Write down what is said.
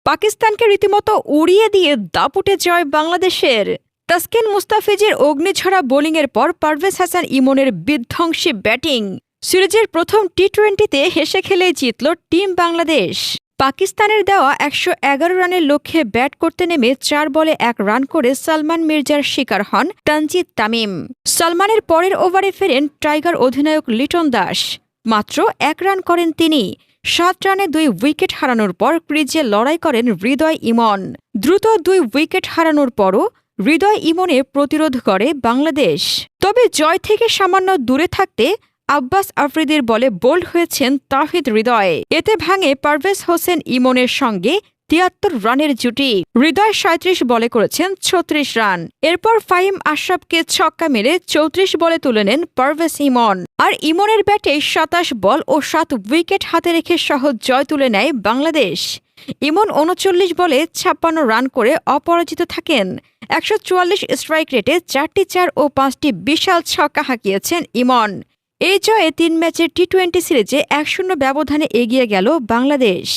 পাকিস্তানকে রীতিমতো উড়িয়ে দিয়ে দাপুটে জয় বাংলাদেশের। তাসকিন মুস্তাফিজের অগ্নিঝরা বোলিংয়ের পর পারভেজ হাসান ইমনের বিধ্বংসী ব্যাটিং। সিরিজের প্রথম টি-20তে হেসে খেলে জিতল টিম বাংলাদেশ। পাকিস্তানের দেওয়া ১১১ রানের লক্ষ্যে ব্যাট করতে নেমে ৪ বলে ১ রান করে সালমান মির্জার শিকার হন তানজিদ তামিম। সালমানের পরের ওভারে ফেরেন টাইগার অধিনায়ক লিটন দাস। মাত্র ১ রান করেন তিনি। ৭ রানে ২ উইকেট হারানোর পর ক্রিজে লড়াই করেন হৃদয় ইমন। দ্রুত ২ উইকেট হারানোর পরও হৃদয় ইমনে প্রতিরোধ করে বাংলাদেশ। তবে জয় থেকে সামান্য দূরে থাকতে আব্বাস আফ্রিদির বলে বোল্ড হয়েছেন তাওহিদ হৃদয়। এতে ভাঙে পারভেজ হোসেন ইমনের সঙ্গে ৭৩ রানের জুটি। হৃদয় ৩৭ বলে করেছেন ৩৬ রান। এরপর ফাহিম আশরাফকে ছক্কা মেরে ৩৪ বলে তুলে নেন পারভেজ ইমন। আর ইমনের ব্যাটে ২৭ বল ও ৭ উইকেট হাতে রেখে সহজ জয় তুলে নেয় বাংলাদেশ। ইমন ৩৯ বলে ৫৬ রান করে অপরাজিত থাকেন। ১৪৪ স্ট্রাইক রেটে ৪টি ৪ ও ৫টি বিশাল ছক্কা হাঁকিয়েছেন ইমন। এই জয়ে ৩ ম্যাচের টি-২০ সিরিজে ১-০ ব্যবধানে এগিয়ে গেল বাংলাদেশ।